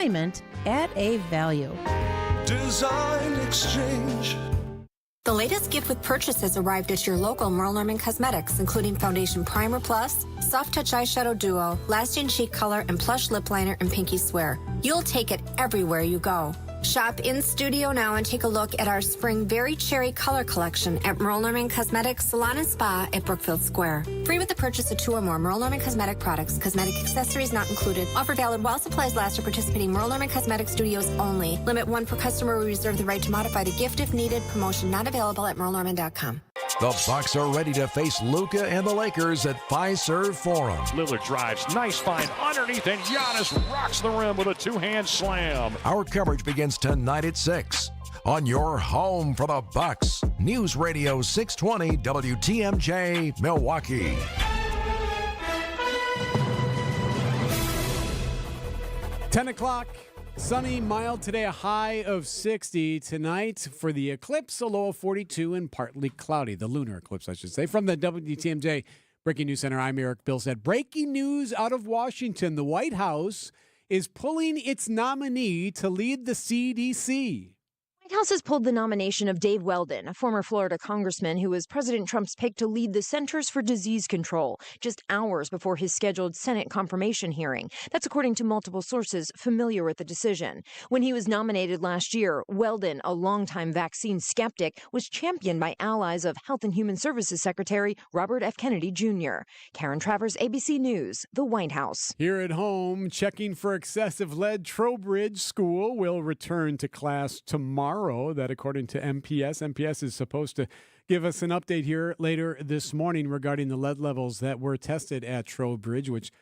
at a value. Design Exchange. The latest gift with purchase has arrived at your local Merle Norman Cosmetics, including Foundation Primer Plus, Soft Touch Eyeshadow Duo, Lasting Cheek Color, and Plush Lip Liner and Pinky Swear. You'll take it everywhere you go. Shop in studio now and take a look at our Spring Berry Cherry Color Collection at Merle Norman Cosmetics Salon and Spa at Brookfield Square. Free with the purchase of 2 or more Merle Norman Cosmetic products. Cosmetic accessories not included. Offer valid while supplies last at participating Merle Norman Cosmetic Studios only. Limit 1 per customer. We reserve the right to modify the gift if needed. Promotion not available at merlenorman.com. The Bucks are ready to face Luka and the Lakers at Fiserv Forum. Lillard drives, nice find underneath, and Giannis rocks the rim with a 2-hand slam. Our coverage begins tonight at 6 on your home for the Bucks. News Radio 620 WTMJ Milwaukee. Ten o'clock. Sunny, mild today, a high of 60. Tonight for the eclipse, a low of 42 and partly cloudy. The lunar eclipse, I should say. From the WTMJ Breaking News Center, I'm Eric Billstead. Breaking news out of Washington. The White House is pulling its nominee to lead the CDC. The White House has pulled the nomination of Dave Weldon, a former Florida congressman who was President Trump's pick to lead the Centers for Disease Control, just hours before his scheduled Senate confirmation hearing. That's according to multiple sources familiar with the decision. When he was nominated last year, Weldon, a longtime vaccine skeptic, was championed by allies of Health and Human Services Secretary Robert F. Kennedy Jr. Karen Travers, ABC News, the White House. Here at home, checking for excessive lead, Trowbridge School will return to class tomorrow. That, according to MPS is supposed to give us an update here later this morning regarding the lead levels that were tested at Trowbridge, which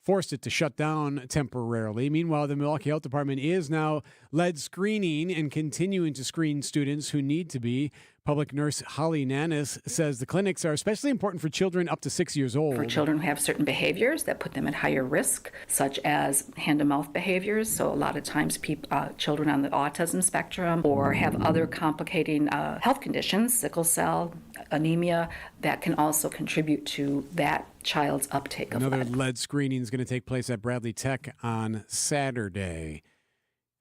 forced it to shut down temporarily. Meanwhile, the Milwaukee Health Department is now lead screening and continuing to screen students who need to be. Public nurse Holly Nannis says the clinics are especially important for children up to 6 years old. For children who have certain behaviors that put them at higher risk, such as hand-to-mouth behaviors. So a lot of times children on the autism spectrum or have other complicating health conditions, sickle cell, anemia, that can also contribute to that child's uptake of Another lead. lead screening is going to take place at Bradley Tech on Saturday.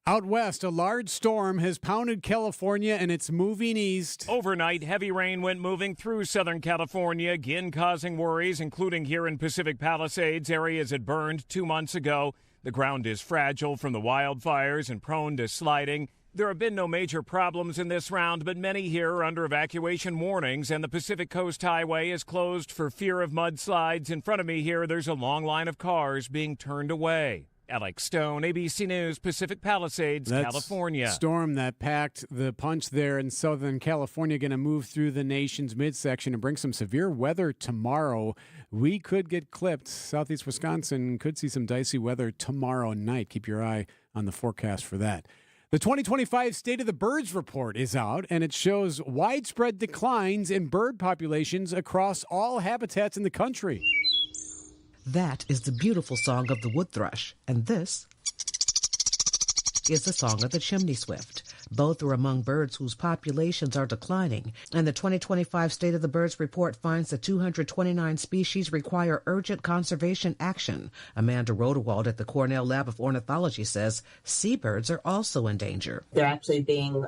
Out west, a large storm has pounded California and it's moving east. Overnight, heavy rain went moving through Southern California, again causing worries, including here in Pacific Palisades, areas that burned 2 months ago. The ground is fragile from the wildfires and prone to sliding. There have been no major problems in this round, but many here are under evacuation warnings, and the Pacific Coast Highway is closed for fear of mudslides. In front of me here, there's a long line of cars being turned away. Alex Stone, ABC News, Pacific Palisades, California. Storm that packed the punch there in Southern California going to move through the nation's midsection and bring some severe weather tomorrow. We could get clipped. Southeast Wisconsin could see some dicey weather tomorrow night. Keep your eye on the forecast for that. The 2025 State of the Birds report is out, and it shows widespread declines in bird populations across all habitats in the country. That is the beautiful song of the wood thrush, and this is the song of the chimney swift. Both are among birds whose populations are declining, and the 2025 State of the Birds report finds that 229 species require urgent conservation action. Amanda Rodewald at the Cornell Lab of Ornithology says seabirds are also in danger. They're actually being,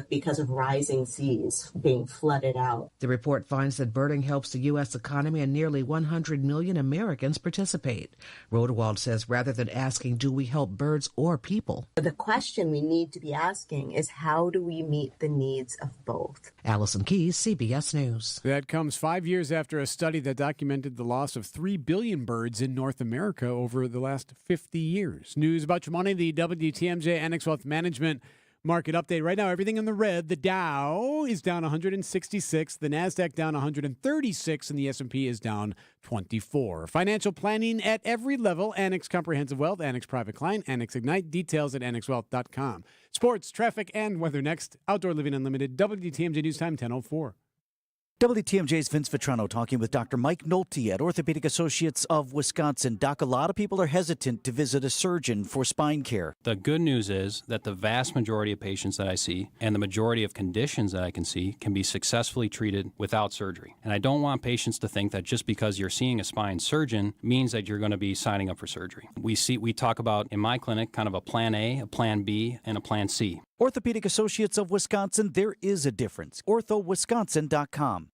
because of rising seas, being flooded out. The report finds that birding helps the U.S. economy and nearly 100 million Americans participate. Rodewald says rather than asking, do we help birds or people? The question we need to be asking is how do we meet the needs of both? Allison Keyes, CBS News. That comes 5 years after a study that documented the loss of 3 billion birds in North America over the last 50 years. News about your money, the WTMJ Annex Wealth Management market update. Right now, everything in the red. The Dow is down 166, the NASDAQ down 136, and the S&P is down 24. Financial planning at every level. Annex Comprehensive Wealth, Annex Private Client, Annex Ignite. Details at annexwealth.com. Sports, traffic, and weather next. Outdoor Living Unlimited. WTMJ News Time 10:04. WTMJ's Vince Vitrano talking with Dr. Mike Nolte at Orthopedic Associates of Wisconsin. Doc, a lot of people are hesitant to visit a surgeon for spine care. The good news is that the vast majority of patients that I see and the majority of conditions that I can see can be successfully treated without surgery. And I don't want patients to think that just because you're seeing a spine surgeon means that you're going to be signing up for surgery. We talk about, in my clinic, kind of a plan A, a plan B, and a plan C. Orthopedic Associates of Wisconsin, there is a difference. orthowisconsin.com.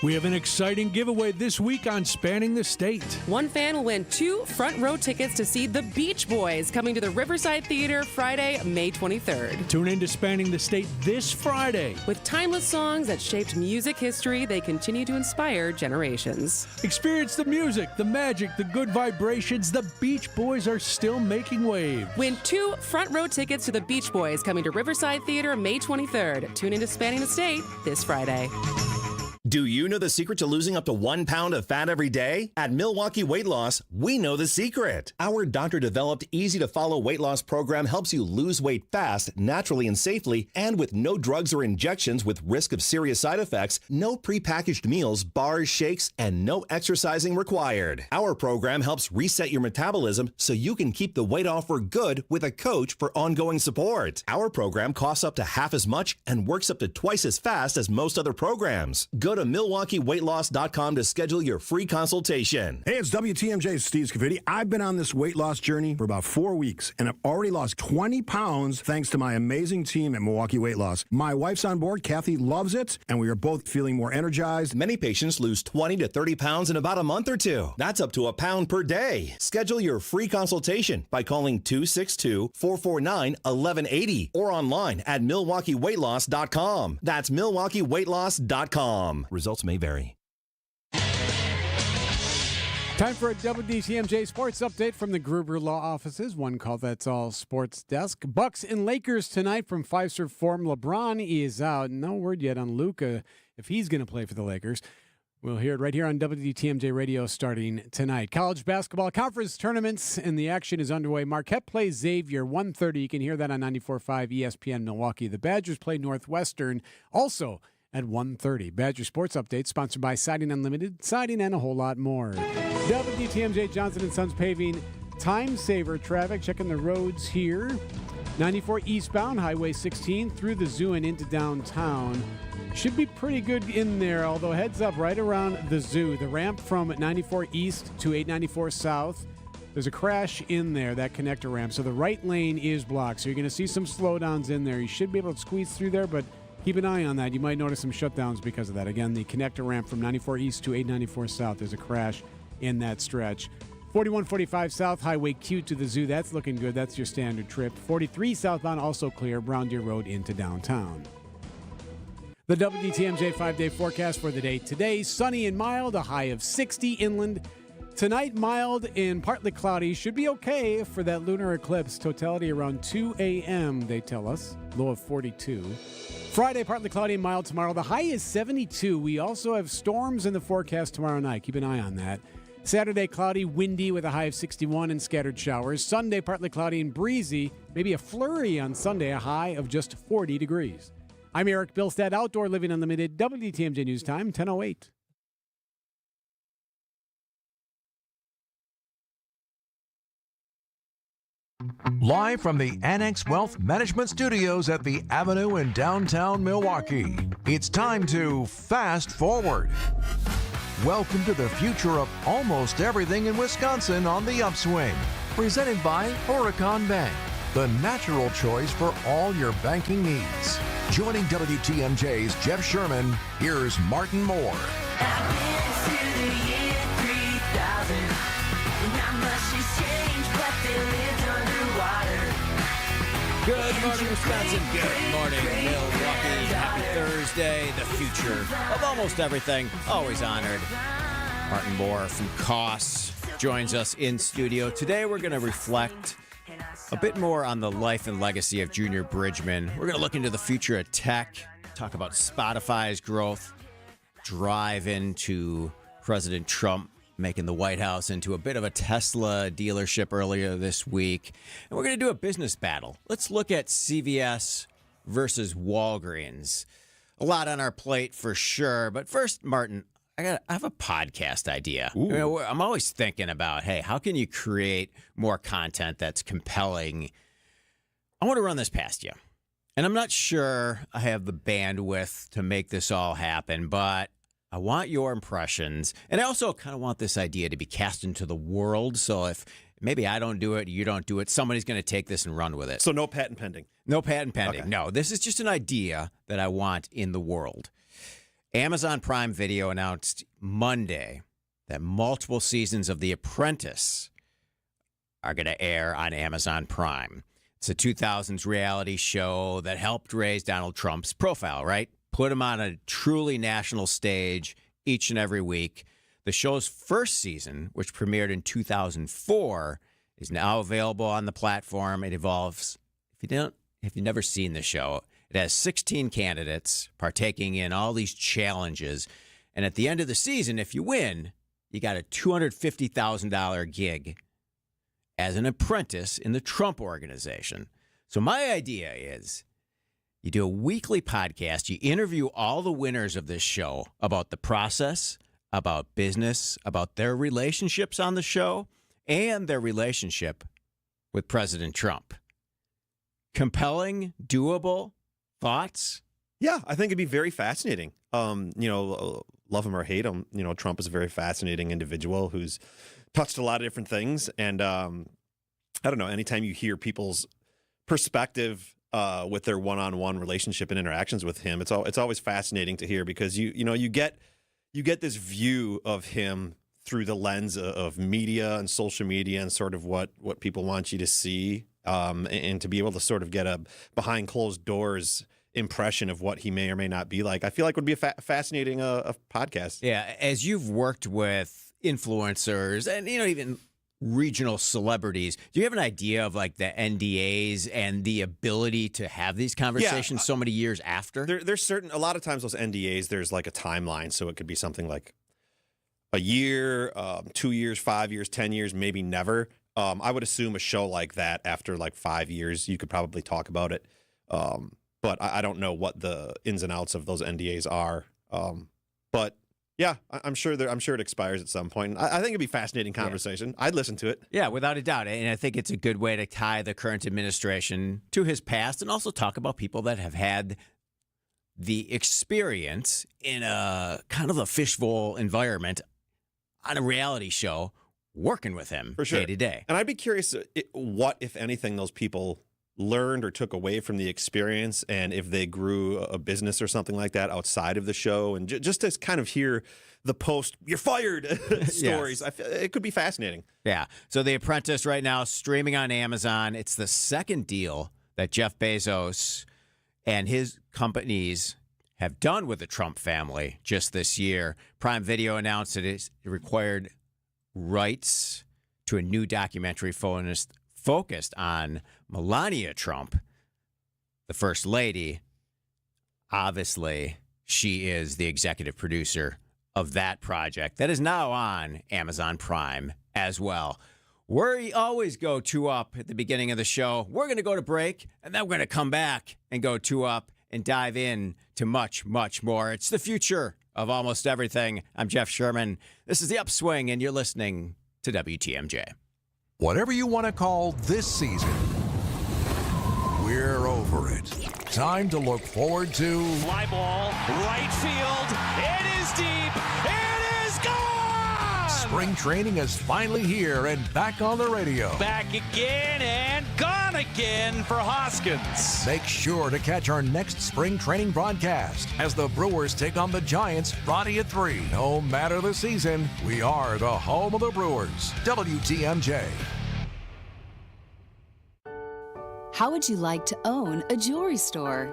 We have an exciting giveaway this week on Spanning the State. One fan will win 2 front row tickets to see the Beach Boys coming to the Riverside Theater Friday, May 23rd. Tune in to Spanning the State this Friday. With timeless songs that shaped music history, they continue to inspire generations. Experience the music, the magic, the good vibrations. The Beach Boys are still making waves. Win 2 front row tickets to the Beach Boys coming to Riverside Theater May 23rd. Tune in to Spanning the State this Friday. Do you know the secret to losing up to 1 pound of fat every day? At Milwaukee Weight Loss, we know the secret. Our doctor-developed, easy-to-follow weight loss program helps you lose weight fast, naturally and safely, and with no drugs or injections with risk of serious side effects, no prepackaged meals, bars, shakes, and no exercising required. Our program helps reset your metabolism so you can keep the weight off for good with a coach for ongoing support. Our program costs up to half as much and works up to twice as fast as most other programs. Go to MilwaukeeWeightLoss.com to schedule your free consultation. Hey, it's WTMJ's Steve Scafidi. I've been on this weight loss journey for about 4 weeks, and I've already lost 20 pounds thanks to my amazing team at Milwaukee Weight Loss. My wife's on board. Kathy loves it, and we are both feeling more energized. Many patients lose 20 to 30 pounds in about a month or two. That's up to a pound per day. Schedule your free consultation by calling 262-449-1180 or online at MilwaukeeWeightLoss.com. That's MilwaukeeWeightLoss.com. Results may vary. Time for a WTMJ Sports Update from the Gruber Law Offices. One call, that's all sports desk. Bucks and Lakers tonight from Fiserv Forum. LeBron is out. No word yet on Luka if he's going to play for the Lakers. We'll hear it right here on WTMJ Radio starting tonight. College basketball conference tournaments, and the action is underway. Marquette plays Xavier, 1:30. You can hear that on 94.5 ESPN Milwaukee. The Badgers play Northwestern, also at 1:30. Badger Sports Update, sponsored by Siding Unlimited, Siding, and a whole lot more. WTMJ Johnson & Sons Paving, time saver traffic. Checking the roads here. 94 eastbound, Highway 16 through the zoo and into downtown. Should be pretty good in there, although heads up right around the zoo. The ramp from 94 east to 894 south. There's a crash in there, that connector ramp. So the right lane is blocked. So you're going to see some slowdowns in there. You should be able to squeeze through there, but keep an eye on that. You might notice some shutdowns because of that. Again, the connector ramp from 94 east to 894 south. There's a crash in that stretch. 4145 south, Highway Q to the zoo. That's looking good. That's your standard trip. 43 southbound, also clear. Brown Deer Road into downtown. The WTMJ 5-day forecast for the day today. Sunny and mild, a high of 60 inland. Tonight, mild and partly cloudy. Should be okay for that lunar eclipse. Totality around 2 a.m., they tell us. Low of 42. Friday, partly cloudy and mild tomorrow. The high is 72. We also have storms in the forecast tomorrow night. Keep an eye on that. Saturday, cloudy, windy with a high of 61 and scattered showers. Sunday, partly cloudy and breezy. Maybe a flurry on Sunday, a high of just 40 degrees. I'm Eric Bilstead, Outdoor Living Unlimited, WTMJ News Time, 10:08. Live from the Annex Wealth Management Studios at the Avenue in downtown Milwaukee, it's time to fast forward. Welcome to the future of almost everything in Wisconsin on the Upswing. Presented by Horicon Bank, the natural choice for all your banking needs. Joining WTMJ's Jeff Sherman, here's Martin Moore. Good morning, Wisconsin. Good morning, Milwaukee. Happy Thursday. The future of almost everything. Always honored. Martin Moore from Costs joins us in studio. Today we're going to reflect a bit more on the life and legacy of Junior Bridgman. We're going to look into the future of tech, talk about Spotify's growth, drive into President Trump making the White House into a bit of a Tesla dealership earlier this week. And we're going to do a business battle. Let's look at CVS versus Walgreens. A lot on our plate for sure. But first, Martin, I have a podcast idea. You know, I'm always thinking about, hey, how can you create more content that's compelling? I want to run this past you. And I'm not sure I have the bandwidth to make this all happen, but I want your impressions. And I also kind of want this idea to be cast into the world. So if maybe I don't do it, you don't do it, somebody's going to take this and run with it. So no patent pending? No patent pending. Okay. No, this is just an idea that I want in the world. Amazon Prime Video announced Monday that multiple seasons of The Apprentice are going to air on Amazon Prime. It's a 2000s reality show that helped raise Donald Trump's profile, right? Put him on a truly national stage each and every week. The show's first season, which premiered in 2004, is now available on the platform. It involves, if you've never seen the show, it has 16 candidates partaking in all these challenges. And at the end of the season, if you win, you got a $250,000 gig as an apprentice in the Trump organization. So my idea is you do a weekly podcast. You interview all the winners of this show about the process, about business, about their relationships on the show, and their relationship with President Trump. Compelling, doable, thoughts? Yeah, I think it'd be very fascinating. Love him or hate him, Trump is a very fascinating individual who's touched a lot of different things. And I don't know, anytime you hear people's perspective with their one-on-one relationship and interactions with him, it's always fascinating to hear because you get this view of him through the lens of media and social media and sort of what people want you to see, and to be able to sort of get a behind closed doors impression of what he may or may not be like, I feel like would be a fascinating podcast. Yeah, as you've worked with influencers and even regional celebrities, do you have an idea of like the NDAs and the ability to have these conversations so many years after? There's a lot of times those NDAs, there's like a timeline, so it could be something like a year, 2 years, 5 years, 10 years, maybe never. I would assume a show like that after like 5 years, you could probably talk about it. But I don't know what the ins and outs of those NDAs are. But yeah, I'm sure it expires at some point. I think it'd be a fascinating conversation. I'd listen to it. Yeah, without a doubt. And I think it's a good way to tie the current administration to his past and also talk about people that have had the experience in a kind of a fishbowl environment on a reality show working with him for sure, day to day. And I'd be curious what, if anything, those people learned or took away from the experience, and if they grew a business or something like that outside of the show, and just to kind of hear the post "you're fired" stories. Yes. It could be fascinating. Yeah. So The Apprentice right now streaming on Amazon. It's the second deal that Jeff Bezos and his companies have done with the Trump family just this year. Prime Video announced that it required rights to a new documentary focused on Melania Trump, the First Lady. Obviously, she is the executive producer of that project that is now on Amazon Prime as well. We always go two up at the beginning of the show. We're going to go to break, and then we're going to come back and go two up and dive in to much, much more. It's the future of almost everything. I'm Jeff Sherman. This is The Upswing, and you're listening to WTMJ. Whatever you want to call this season, we're over it. Time to look forward to... Fly ball, right field. It is deep. It is gone! Spring training is finally here and back on the radio. Back again and gone again for Hoskins. Make sure to catch our next spring training broadcast as the Brewers take on the Giants Friday at 3. No matter the season, we are the home of the Brewers. WTMJ. How would you like to own a jewelry store?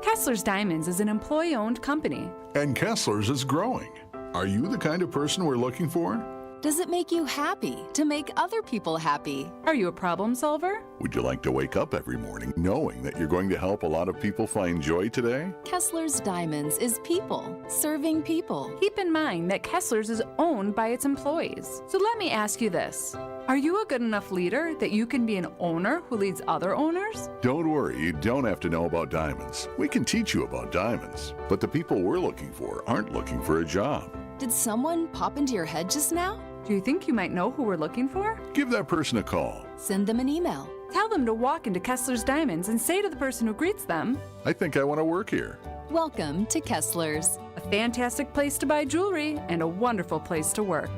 Kessler's Diamonds is an employee-owned company. And Kessler's is growing. Are you the kind of person we're looking for? Does it make you happy to make other people happy? Are you a problem solver? Would you like to wake up every morning knowing that you're going to help a lot of people find joy today? Kessler's Diamonds is people serving people. Keep in mind that Kessler's is owned by its employees. So let me ask you this. Are you a good enough leader that you can be an owner who leads other owners? Don't worry, you don't have to know about diamonds. We can teach you about diamonds. But the people we're looking for aren't looking for a job. Did someone pop into your head just now? Do you think you might know who we're looking for? Give that person a call. Send them an email. Tell them to walk into Kessler's Diamonds and say to the person who greets them, I think I want to work here. Welcome to Kessler's. a fantastic place to buy jewelry and a wonderful place to work.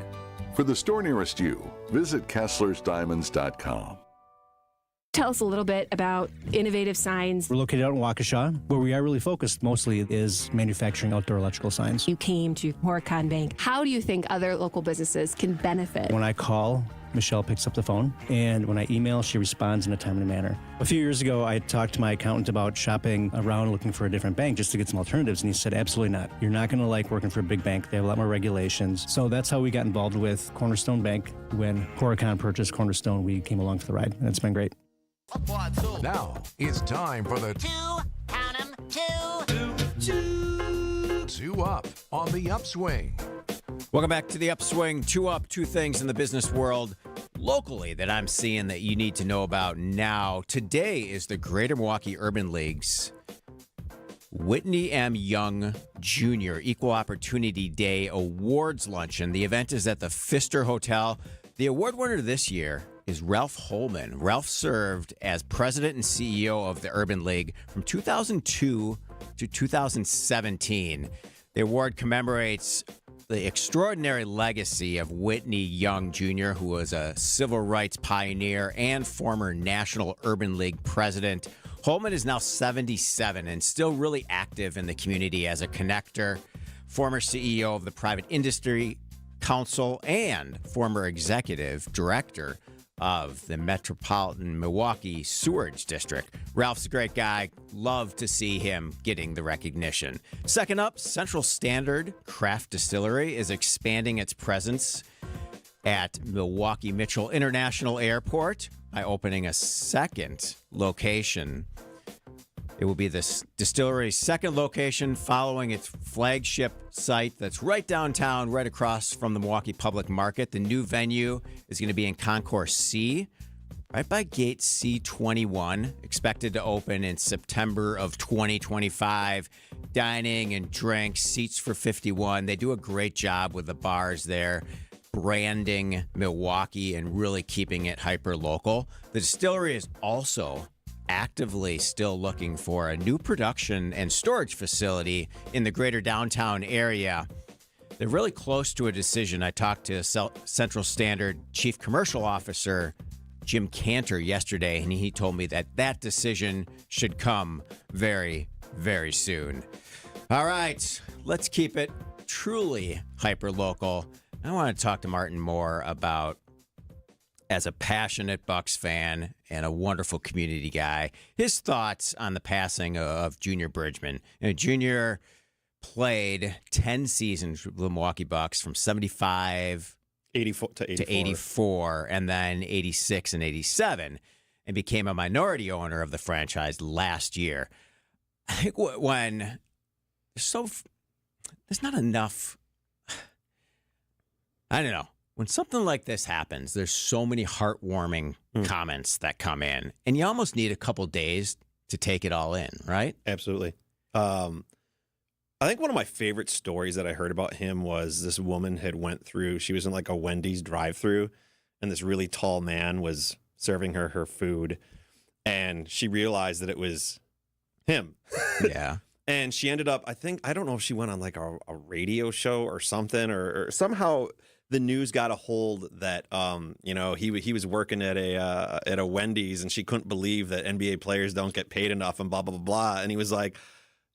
For the store nearest you, visit KesslersDiamonds.com. Tell us a little bit about Innovative Signs. We're located out in Waukesha. Where we are really focused mostly is manufacturing outdoor electrical signs. You came to Horicon Bank. How do you think other local businesses can benefit? When I call, Michelle picks up the phone, and when I email, she responds in a timely manner. A few years ago, I talked to my accountant about shopping around looking for a different bank just to get some alternatives, and he said, absolutely not. You're not going to like working for a big bank. They have a lot more regulations. So that's how we got involved with Cornerstone Bank. When Horicon purchased Cornerstone, we came along for the ride, and it's been great. Now it's time for the Two Up on the Upswing. Welcome back to the Upswing. Two up, two things in the business world locally that I'm seeing that you need to know about now. Today is the Greater Milwaukee Urban League's Whitney M. Young Jr. Equal Opportunity Day Awards Luncheon. The event is at the Pfister Hotel. The award winner this year is Ralph Holman. Ralph served as president and CEO of the Urban League from 2002 to 2017. The award commemorates the extraordinary legacy of Whitney Young Jr., who was a civil rights pioneer and former National Urban League president. Holman is now 77 and still really active in the community as a connector, former CEO of the Private Industry Council, and former executive director of the Metropolitan Milwaukee Sewerage District. Ralph's a great guy. Love to see him getting the recognition. Second up, Central Standard Craft Distillery is expanding its presence at Milwaukee Mitchell International Airport by opening a second location. It will be this distillery's second location following its flagship site that's right downtown, right across from the Milwaukee Public Market. The new venue is going to be in Concourse C, right by gate C21, expected to open in September of 2025. Dining and drinks, seats for 51. They do a great job with the bars there, branding Milwaukee and really keeping it hyper local. The distillery is also actively still looking for a new production and storage facility in the greater downtown area. They're really close to a decision. I talked to Central Standard Chief Commercial Officer Jim Cantor yesterday, and he told me that that decision should come very, very soon. All right, let's keep it truly hyper-local. I want to talk to Martin Moore about, as a passionate Bucks fan and a wonderful community guy, his thoughts on the passing of Junior Bridgman. Junior played 10 seasons with the Milwaukee Bucks from 75 to 84, and then 86 and 87, and became a minority owner of the franchise last year. I think when there's not enough, I don't know. When something like this happens, there's so many heartwarming comments that come in, and you almost need a couple days to take it all in, right? Absolutely. I think one of my favorite stories that I heard about him was this woman had went through, she was in like a Wendy's drive-through, and this really tall man was serving her food, and she realized that it was him. Yeah. And she ended up, I don't know if she went on like a radio show or something, or somehow the news got a hold that he was working at a Wendy's, and she couldn't believe that NBA players don't get paid enough and blah blah blah blah. And he was like,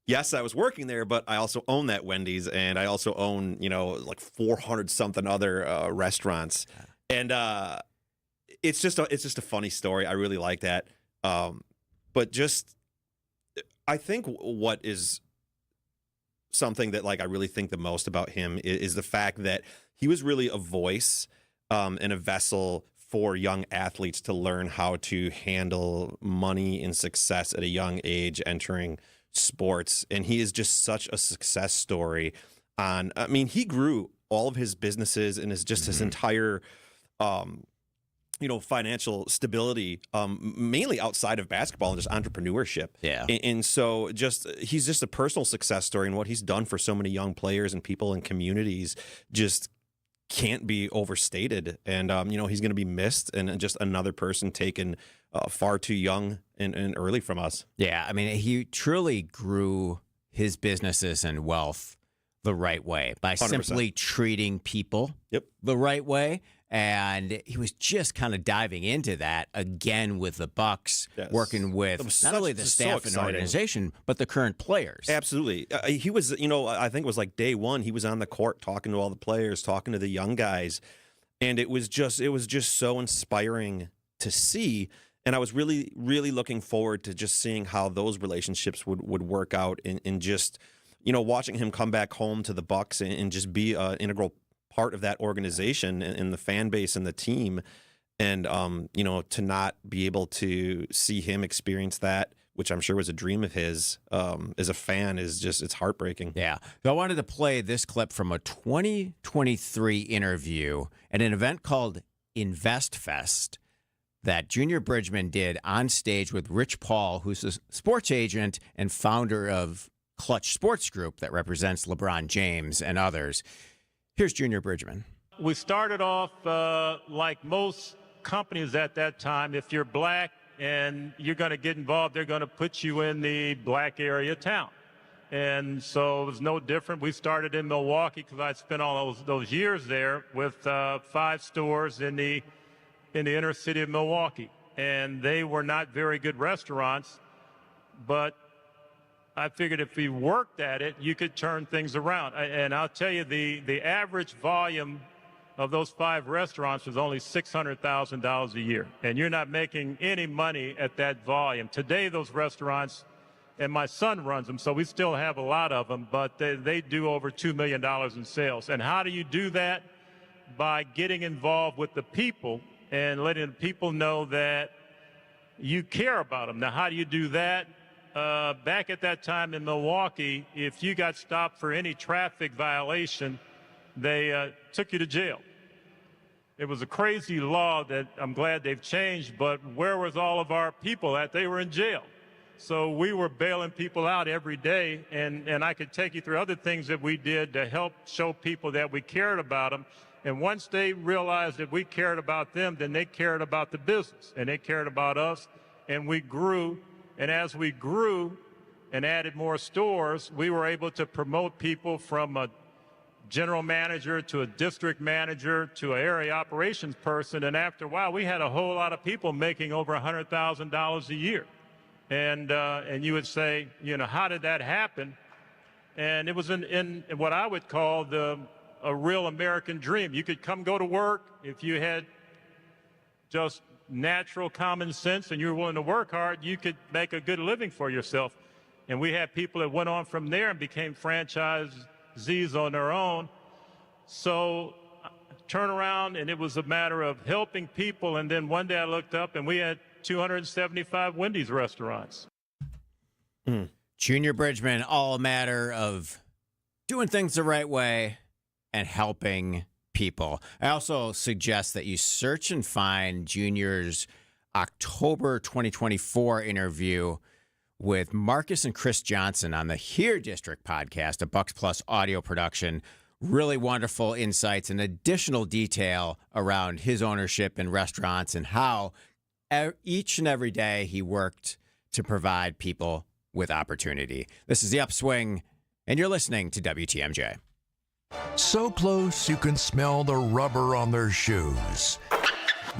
"Yes, I was working there, but I also own that Wendy's, and I also own like 400 something other restaurants." And it's just a funny story. I really like that. But just I think what is something that like I really think the most about him is the fact that he was really a voice and a vessel for young athletes to learn how to handle money and success at a young age entering sports. And he is just such a success story. He grew all of his businesses and his entire financial stability, mainly outside of basketball and just entrepreneurship. Yeah. And so he's just a personal success story, and what he's done for so many young players and people and communities just can't be overstated. And, he's going to be missed, and just another person taken far too young and early from us. Yeah. I mean, he truly grew his businesses and wealth the right way by 100%. Simply treating people the right way. And he was just kind of diving into that again with the Bucks, working with not only the staff and organization, but the current players. Absolutely. He was, I think it was like day one, he was on the court talking to all the players, talking to the young guys. And it was just so inspiring to see. And I was really, really looking forward to just seeing how those relationships would work out, and just, watching him come back home to the Bucks and just be an integral part of that organization and the fan base and the team. And, to not be able to see him experience that, which I'm sure was a dream of his, as a fan, it's heartbreaking. Yeah. So I wanted to play this clip from a 2023 interview at an event called Invest Fest that Junior Bridgman did on stage with Rich Paul, who's a sports agent and founder of Clutch Sports Group that represents LeBron James and others. Here's Junior Bridgman. We started off like most companies at that time. If you're black and you're going to get involved, they're going to put you in the black area town. And so it was no different. We started in Milwaukee because I spent all those years there with 5 stores in the inner city of Milwaukee. And they were not very good restaurants, but I figured if we worked at it, you could turn things around. And I'll tell you, the average volume of those 5 restaurants was only $600,000 a year. And you're not making any money at that volume. Today, those restaurants, and my son runs them, so we still have a lot of them, but they do over $2 million in sales. And how do you do that? By getting involved with the people and letting the people know that you care about them. Now, how do you do that? Back at that time in Milwaukee, if you got stopped for any traffic violation, they took you to jail. It was a crazy law that I'm glad they've changed, but where was all of our people at? They were in jail. So we were bailing people out every day, and I could take you through other things that we did to help show people that we cared about them. And once they realized that we cared about them, then they cared about the business, and they cared about us, and we grew. And as we grew and added more stores, we were able to promote people from a general manager to a district manager to an area operations person. And after a while, we had a whole lot of people making over $100,000 a year. And you would say, how did that happen? And it was in what I would call a real American dream. You could go to work if you had just natural common sense and you were willing to work hard, you could make a good living for yourself. And we had people that went on from there and became franchisees on their own. So turn around, and it was a matter of helping people. And then one day I looked up and we had 275 Wendy's restaurants. Junior Bridgman, all a matter of doing things the right way and helping people. I also suggest that you search and find Junior's October 2024 interview with Marcus and Chris Johnson on the Here District podcast, a Bucks Plus audio production. Really wonderful insights and additional detail around his ownership in restaurants and how each and every day he worked to provide people with opportunity. This is The Upswing, and you're listening to WTMJ. So close you can smell the rubber on their shoes.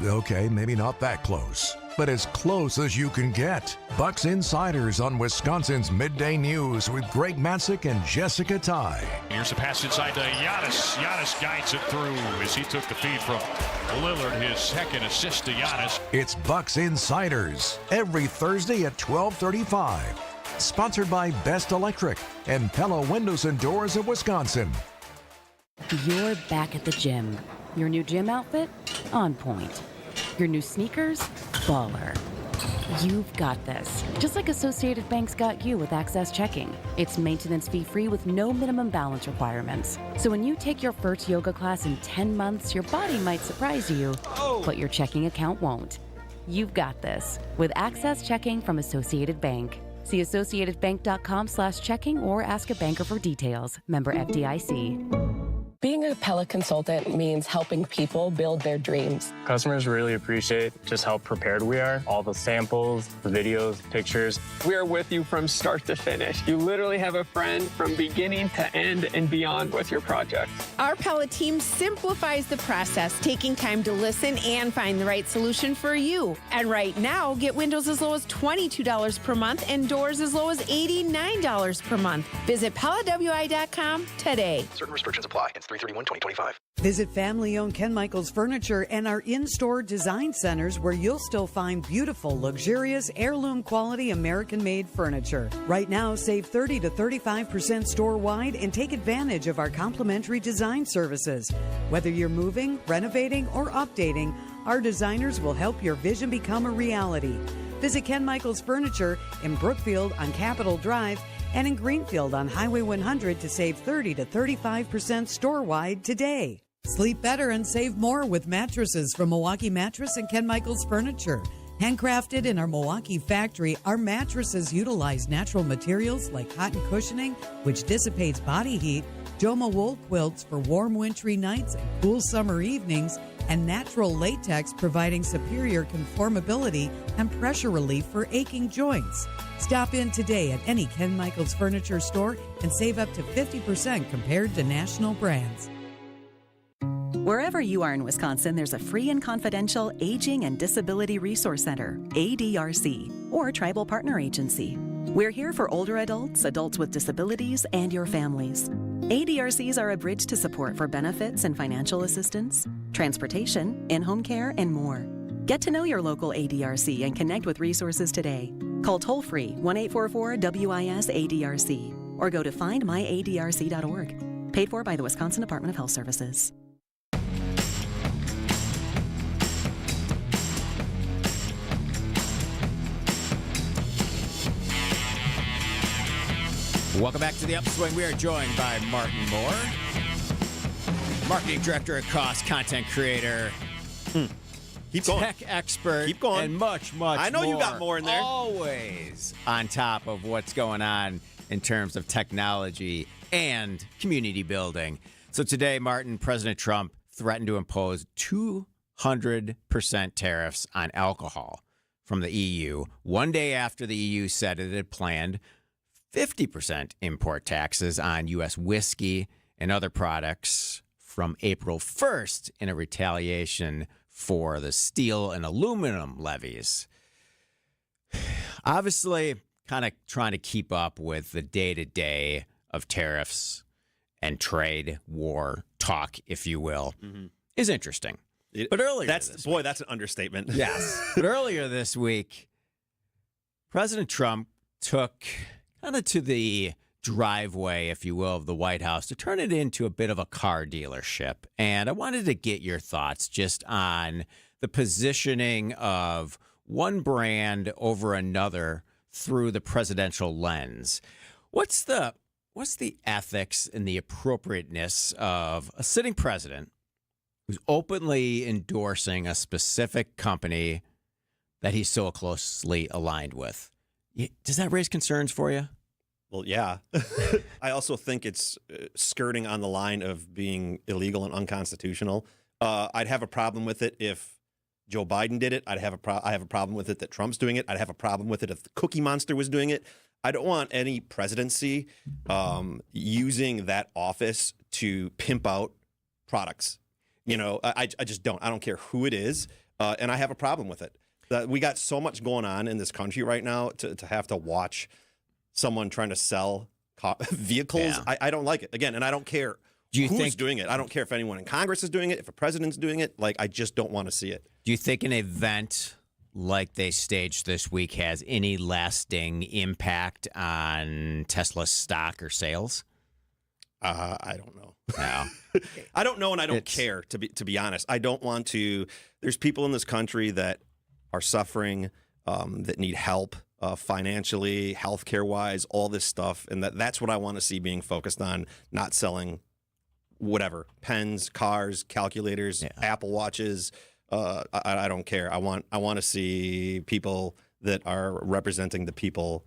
Okay, maybe not that close, but as close as you can get. Bucks Insiders on Wisconsin's Midday News with Greg Matzik and Jessica Ty. Here's a pass inside to Giannis. Giannis guides it through as he took the feed from Lillard, his second assist to Giannis. It's Bucks Insiders every Thursday at 12:35. Sponsored by Best Electric and Pella Windows and Doors of Wisconsin. You're back at the gym. Your new gym outfit? On point. Your new sneakers? Baller. You've got this. Just like Associated Bank's got you with Access Checking. It's maintenance fee-free with no minimum balance requirements. So when you take your first yoga class in 10 months, your body might surprise you, but your checking account won't. You've got this with Access Checking from Associated Bank. See associatedbank.com/checking or ask a banker for details. Member FDIC. Being a Pella consultant means helping people build their dreams. Customers really appreciate just how prepared we are. All the samples, the videos, pictures. We are with you from start to finish. You literally have a friend from beginning to end and beyond with your project. Our Pella team simplifies the process, taking time to listen and find the right solution for you. And right now, get windows as low as $22 per month and doors as low as $89 per month. Visit PellaWI.com today. Certain restrictions apply. It's 3/31/2025. Visit family-owned Ken Michaels Furniture and our in-store design centers where you'll still find beautiful, luxurious, heirloom-quality American-made furniture. Right now, save 30 to 35% store-wide and take advantage of our complimentary design services. Whether you're moving, renovating, or updating, our designers will help your vision become a reality. Visit Ken Michaels Furniture in Brookfield on Capitol Drive and in Greenfield on Highway 100 to save 30 to 35% store-wide today. Sleep better and save more with mattresses from Milwaukee Mattress and Ken Michaels Furniture. Handcrafted in our Milwaukee factory, our mattresses utilize natural materials like cotton cushioning, which dissipates body heat, Joma wool quilts for warm wintry nights and cool summer evenings, and natural latex providing superior conformability and pressure relief for aching joints. Stop in today at any Ken Michaels Furniture store and save up to 50% compared to national brands. Wherever you are in Wisconsin, there's a free and confidential Aging and Disability Resource Center, ADRC, or Tribal Partner Agency. We're here for older adults, adults with disabilities, and your families. ADRCs are a bridge to support for benefits and financial assistance, transportation, in-home care, and more. Get to know your local ADRC and connect with resources today. Call toll-free 1-844-WIS-ADRC or go to findmyadrc.org. Paid for by the Wisconsin Department of Health Services. Welcome back to the Upswing. We are joined by Martin Moore, Marketing Director at Cost, Content Creator, Keep going. Tech Expert, Keep going. and much I know more. you got more in there. Always on top of what's going on in terms of technology and community building. So today, Martin, President Trump threatened to impose 200% tariffs on alcohol from the EU, one day after the EU said it had planned 50% import taxes on U.S. whiskey and other products from April 1st in a retaliation for the steel and aluminum levies. Obviously, kind of trying to keep up with the day-to-day of tariffs and trade war talk, if you will, is interesting. But earlier that's an understatement. Yes. But earlier this week, President Trump took kind of to the driveway, if you will, of the White House to turn it into a bit of a car dealership. And I wanted to get your thoughts just on the positioning of one brand over another through the presidential lens. What's the ethics and the appropriateness of a sitting president who's openly endorsing a specific company that he's so closely aligned with? Does that raise concerns for you? Well, yeah. I also think it's skirting on the line of being illegal and unconstitutional. I'd have a problem with it if Joe Biden did it. I have a problem with it that Trump's doing it. I'd have a problem with it if the Cookie Monster was doing it. I don't want any presidency using that office to pimp out products. You know, I just don't. I don't care who it is, and I have a problem with it. We got so much going on in this country right now to have to watch someone trying to sell vehicles. Yeah. I don't like it. Again, and I don't care who's doing it. I don't care if anyone in Congress is doing it, if a president's doing it. Like, I just don't want to see it. Do you think an event like they staged this week has any lasting impact on Tesla's stock or sales? I don't know. No. I don't know, and I don't care, to be honest. I don't want to. There's people in this country that are suffering. that need help financially, healthcare wise, all this stuff, and that's what I want to see being focused on, not selling whatever pens, cars, calculators, Apple Watches. I don't care. I want to see people that are representing the people,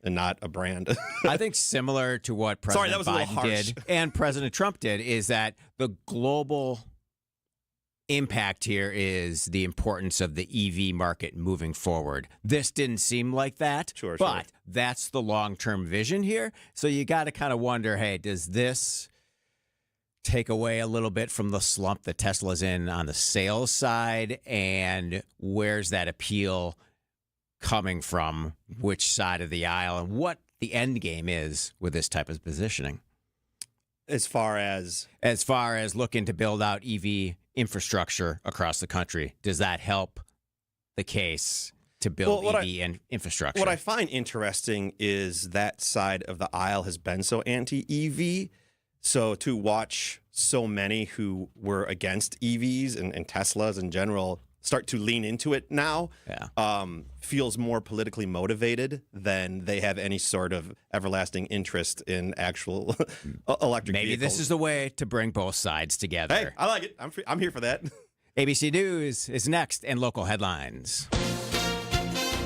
and not a brand. I think similar to what President Biden did and President Trump did is that the global impact here is the importance of the EV market moving forward. This didn't seem like that, but that's the long-term vision here. So you got to kind of wonder, hey, does this take away a little bit from the slump that Tesla's in on the sales side? And where's that appeal coming from? Which side of the aisle? And what the end game is with this type of positioning? As far as looking to build out EV infrastructure across the country, does that help the case to build EV infrastructure? What I find interesting is that side of the aisle has been so anti-EV. So to watch so many who were against EVs and Teslas in general start to lean into it now feels more politically motivated than they have any sort of everlasting interest in actual electric Maybe vehicles. This is the way to bring both sides together. Hey, I like it. I'm here for that. ABC News is next and local headlines.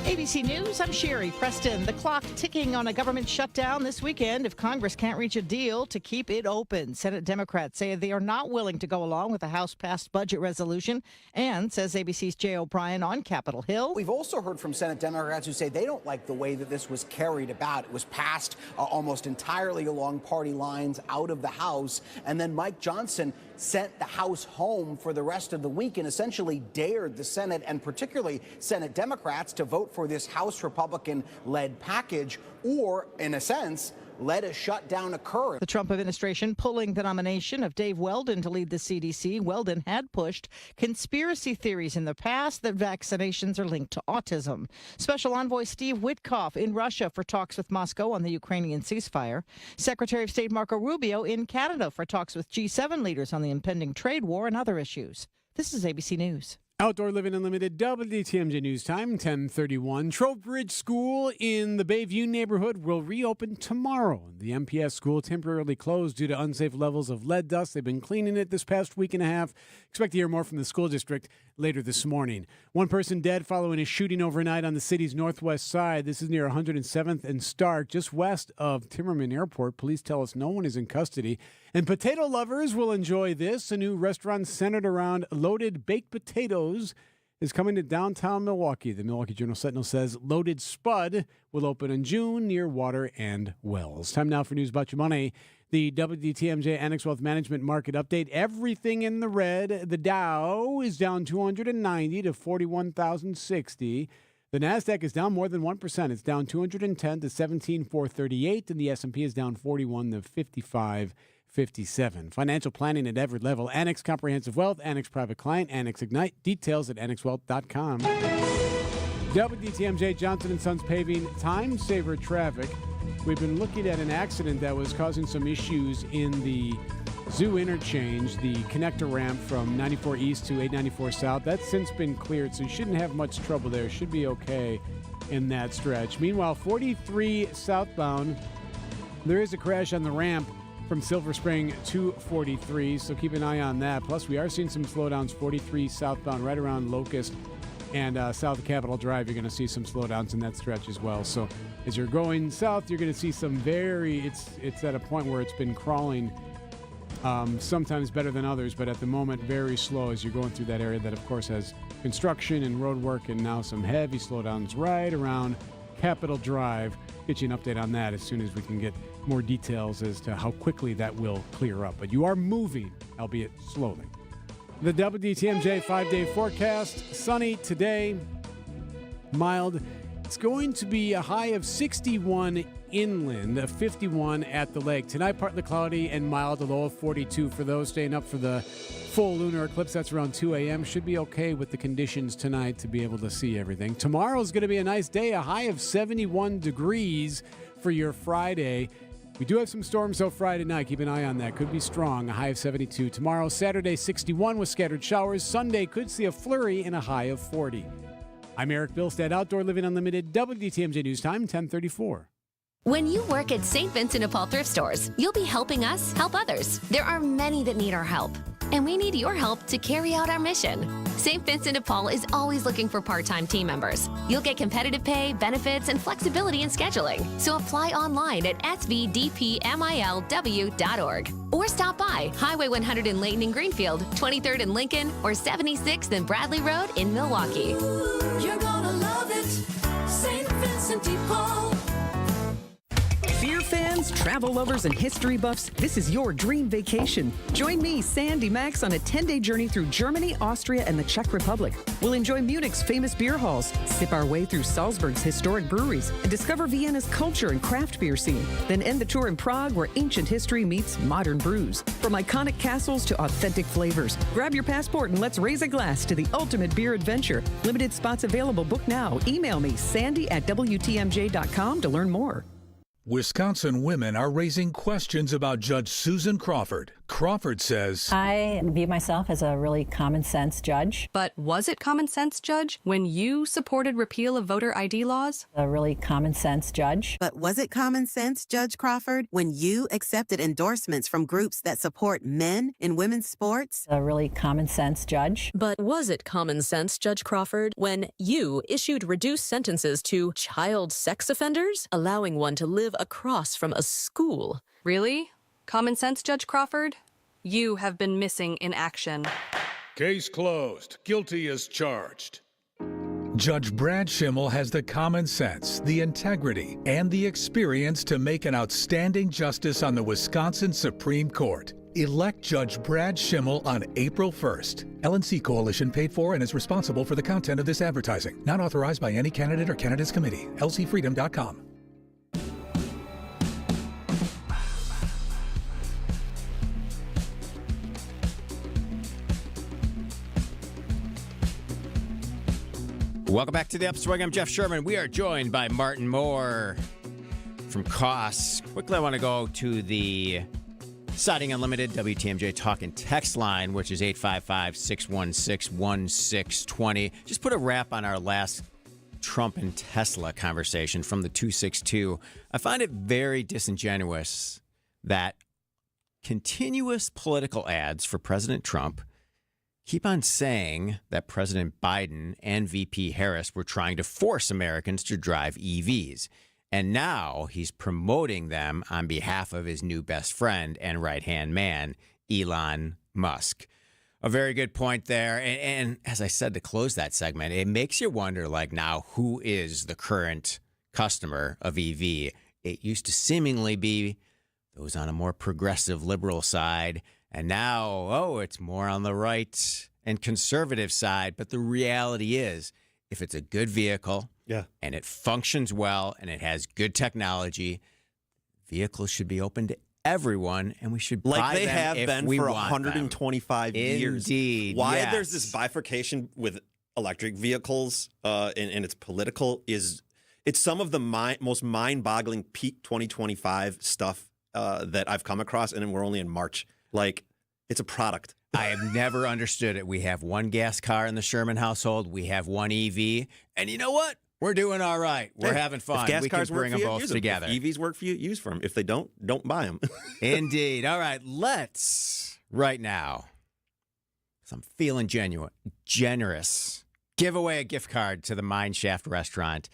ABC News, I'm Sherry Preston. The clock ticking on a government shutdown this weekend if Congress can't reach a deal to keep it open. Senate Democrats say they are not willing to go along with the House-passed budget resolution, and says ABC's Jay O'Brien on Capitol Hill. We've also heard from Senate Democrats who say they don't like the way that this was carried about. It was passed almost entirely along party lines out of the House, and then Mike Johnson sent the House home for the rest of the week and essentially dared the Senate and particularly Senate Democrats to vote for this House Republican-led package, or, in a sense, let a shutdown occur. The Trump administration pulling the nomination of Dave Weldon to lead the CDC. Weldon had pushed conspiracy theories in the past that vaccinations are linked to autism. Special Envoy Steve Witkoff in Russia for talks with Moscow on the Ukrainian ceasefire. Secretary of State Marco Rubio in Canada for talks with G7 leaders on the impending trade war and other issues. This is ABC News. Outdoor Living Unlimited, WTMJ News Time, 1031. Trowbridge School in the Bayview neighborhood will reopen tomorrow. The MPS school temporarily closed due to unsafe levels of lead dust. They've been cleaning it this past week and a half. Expect to hear more from the school district later this morning. One person dead following a shooting overnight on the city's northwest side. This is near 107th and Stark, just west of Timmerman Airport. Police tell us no one is in custody. And potato lovers will enjoy this. A new restaurant centered around loaded baked potatoes is coming to downtown Milwaukee. The Milwaukee Journal-Sentinel says Loaded Spud will open in June near Water and Wells. Time now for news about your money. The WTMJ Annex Wealth Management Market Update. Everything in the red. The Dow is down 290 to 41,060. The NASDAQ is down more than 1%. It's down 210 to 17,438. And the S&P is down 41 to 55.57. Financial planning at every level. Annex Comprehensive Wealth, Annex Private Client, Annex Ignite. Details at annexwealth.com. WTMJ Johnson & Sons Paving time saver traffic. We've been looking at an accident that was causing some issues in the Zoo interchange, the connector ramp from 94 East to 894 South. That's since been cleared, so you shouldn't have much trouble there. Should be okay in that stretch. Meanwhile, 43 southbound, there is a crash on the ramp from Silver Spring to 43, so keep an eye on that. Plus, we are seeing some slowdowns, 43 southbound, right around Locust and south of Capitol Drive. You're going to see some slowdowns in that stretch as well. So as you're going south, you're going to see some it's at a point where it's been crawling, sometimes better than others, but at the moment, very slow as you're going through that area that, of course, has construction and road work and now some heavy slowdowns right around Capitol Drive. Get you an update on that as soon as we can get more details as to how quickly that will clear up. But you are moving, albeit slowly. The WTMJ 5-day forecast. Sunny today, mild. It's going to be a high of 61 inland, a 51 at the lake. Tonight, partly cloudy and mild, a low of 42 for those staying up for the full lunar eclipse. That's around 2 a.m. Should be okay with the conditions tonight to be able to see everything. Tomorrow is going to be a nice day, a high of 71 degrees for your Friday. We do have some storms, though, Friday night. Keep an eye on that. Could be strong, a high of 72. Tomorrow, Saturday, 61 with scattered showers. Sunday could see a flurry and a high of 40. I'm Eric Bilstead, Outdoor Living Unlimited, WTMJ News Time, 1034. When you work at St. Vincent de Paul thrift stores, you'll be helping us help others. There are many that need our help, and we need your help to carry out our mission. St. Vincent de Paul is always looking for part-time team members. You'll get competitive pay, benefits, and flexibility in scheduling. So apply online at svdpmilw.org or stop by Highway 100 in Layton and Greenfield, 23rd in Lincoln, or 76th and Bradley Road in Milwaukee. You're gonna love it, St. Vincent de Paul. Beer fans, travel lovers, and history buffs, this is your dream vacation. Join me, Sandy Max, on a 10-day journey through Germany, Austria, and the Czech Republic. We'll enjoy Munich's famous beer halls, sip our way through Salzburg's historic breweries, and discover Vienna's culture and craft beer scene. Then end the tour in Prague, where ancient history meets modern brews. From iconic castles to authentic flavors. Grab your passport and let's raise a glass to the ultimate beer adventure. Limited spots available. Book now. Email me, sandy@wtmj.com to learn more. Wisconsin women are raising questions about Judge Susan Crawford. Crawford says, I view myself as a really common sense judge. But was it common sense, Judge, when you supported repeal of voter ID laws? A really common sense judge. But was it common sense, Judge Crawford, when you accepted endorsements from groups that support men in women's sports? A really common sense judge. But was it common sense, Judge Crawford, when you issued reduced sentences to child sex offenders, allowing one to live across from a school? Really? Common sense, Judge Crawford? You have been missing in action. Case closed. Guilty as charged. Judge Brad Schimmel has the common sense, the integrity, and the experience to make an outstanding justice on the Wisconsin Supreme Court. Elect Judge Brad Schimmel on April 1st. LNC Coalition paid for and is responsible for the content of this advertising. Not authorized by any candidate or candidates committee. lcfreedom.com. Welcome back to the Upswing. I'm Jeff Sherman. We are joined by Martin Moore from Costs. Quickly, I want to go to the Siding Unlimited WTMJ Talk and Text line, which is 855-616-1620. Just put a wrap on our last Trump and Tesla conversation from the 262. I find it very disingenuous that continuous political ads for President Trump keep on saying that President Biden and VP Harris were trying to force Americans to drive EVs. And now he's promoting them on behalf of his new best friend and right-hand man, Elon Musk. A very good point there. And as I said to close that segment, it makes you wonder, like, now, who is the current customer of EV? It used to seemingly be those on a more progressive liberal side. And now, it's more on the right and conservative side. But the reality is, if it's a good vehicle and it functions well and it has good technology, vehicles should be open to everyone, and we should buy they them have if been we for want 125 them. years. Indeed. Why yes. there's this bifurcation with electric vehicles and it's political is it's some of the most mind-boggling peak 2025 stuff that I've come across, and we're only in March. Like, it's a product. I have never understood it. We have one gas car in the Sherman household. We have one EV. And you know what? We're doing all right. We're having fun. If gas we cars can bring work them for you, both use them. together. If EVs work for you, use them. If they don't buy them. Indeed. All right. Let's, right now, because I'm feeling generous, give away a gift card to the Mine Shaft restaurant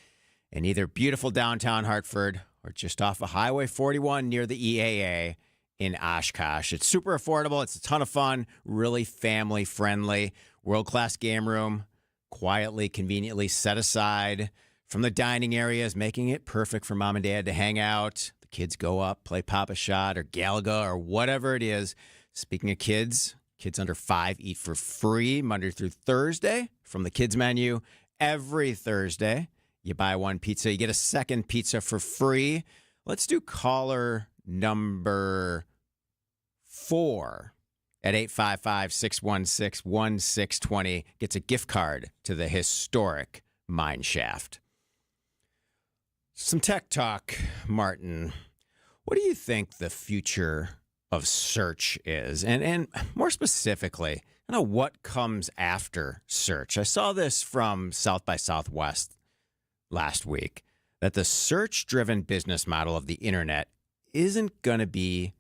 in either beautiful downtown Hartford or just off of Highway 41 near the EAA in Oshkosh. It's super affordable. It's a ton of fun, really family friendly, world-class game room, quietly, conveniently set aside from the dining areas, making it perfect for mom and dad to hang out. The kids go up, play Pop-A-Shot or Galaga or whatever it is. Speaking of kids under 5 eat for free Monday through Thursday from the kids menu. Every Thursday, you buy one pizza, you get a second pizza for free. Let's do caller number 4 at 855-616-1620. Gets a gift card to the historic Mine Shaft. Some tech talk, Martin. What do you think the future of search is, and more specifically, I don't know what comes after search. I saw this from South by Southwest last week, that the search-driven business model of the internet isn't going to be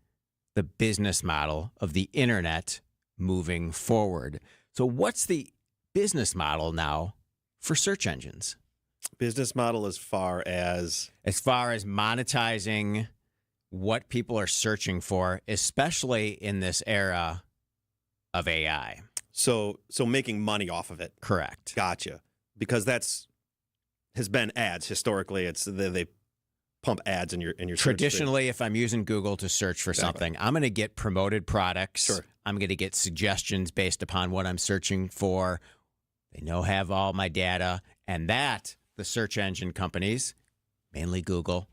the business model of the internet moving forward. So what's the business model now for search engines? Business model as far as monetizing what people are searching for, especially in this era of AI. So making money off of it. Correct. Gotcha. Because has been ads historically. It's they pump ads in your Traditionally, if I'm using Google to search for something, I'm going to get promoted products. Sure. I'm going to get suggestions based upon what I'm searching for. They have all my data, and that the search engine companies, mainly Google,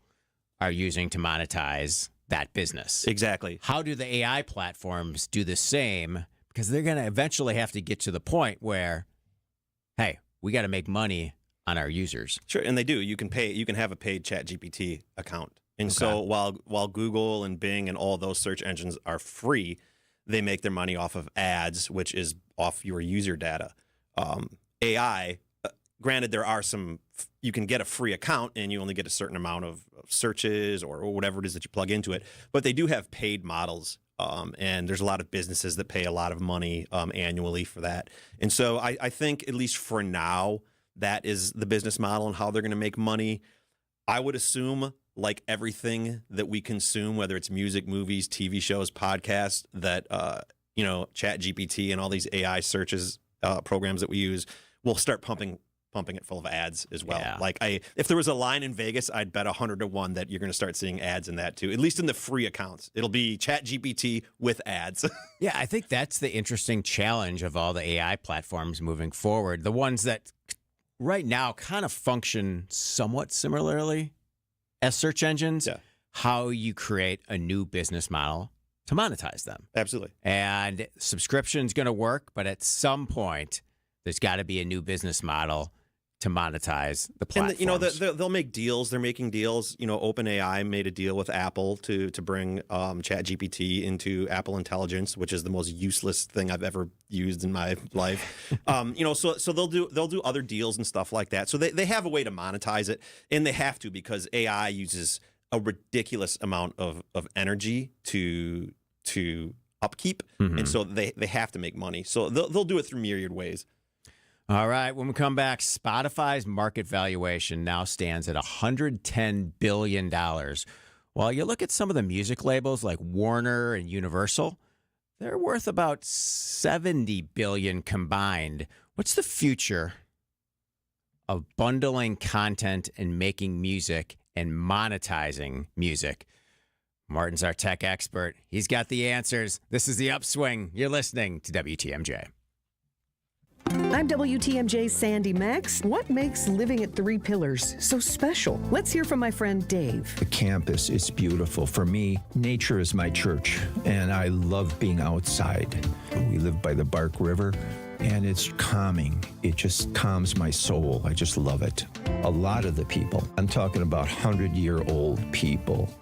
are using to monetize that business. Exactly. How do the AI platforms do the same? Because they're going to eventually have to get to the point where, hey, we got to make money on our users. Sure, and they do. You can have a paid ChatGPT account. And so while Google and Bing and all those search engines are free, they make their money off of ads, which is off your user data. AI, granted, there are you can get a free account and you only get a certain amount of searches or whatever it is that you plug into it. But they do have paid models. And there's a lot of businesses that pay a lot of money annually for that. And so I think, at least for now, that is the business model and how they're going to make money. I would assume, like everything that we consume, whether it's music, movies, TV shows, podcasts, that ChatGPT and all these AI searches programs that we use will start pumping it full of ads as well. Yeah. Like if there was a line in Vegas, I'd bet 100 to 1 that you're going to start seeing ads in that too. At least in the free accounts, it'll be ChatGPT with ads. Yeah, I think that's the interesting challenge of all the AI platforms moving forward. The ones that right now kind of function somewhat similarly as search engines. Yeah. How you create a new business model to monetize them. Absolutely. And subscription's going to work, but at some point, there's got to be a new business model to monetize the platforms. And they'll make deals. They're making deals. OpenAI made a deal with Apple to bring ChatGPT into Apple Intelligence, which is the most useless thing I've ever used in my life. So they'll do other deals and stuff like that. So they have a way to monetize it, and they have to, because AI uses a ridiculous amount of energy to upkeep, and so they have to make money. So they'll do it through myriad ways. All right, when we come back, Spotify's market valuation now stands at $110 billion. While you look at some of the music labels like Warner and Universal, they're worth about $70 billion combined. What's the future of bundling content and making music and monetizing music? Martin's our tech expert. He's got the answers. This is The Upswing. You're listening to WTMJ. I'm WTMJ's Sandy Max. What makes living at Three Pillars so special? Let's hear from my friend Dave. The campus is beautiful. For me, nature is my church, and I love being outside. We live by the Bark River, and it's calming. It just calms my soul. I just love it. A lot of the people, I'm talking about 100-year-old people,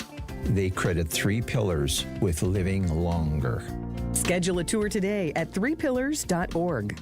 they credit Three Pillars with living longer. Schedule a tour today at threepillars.org.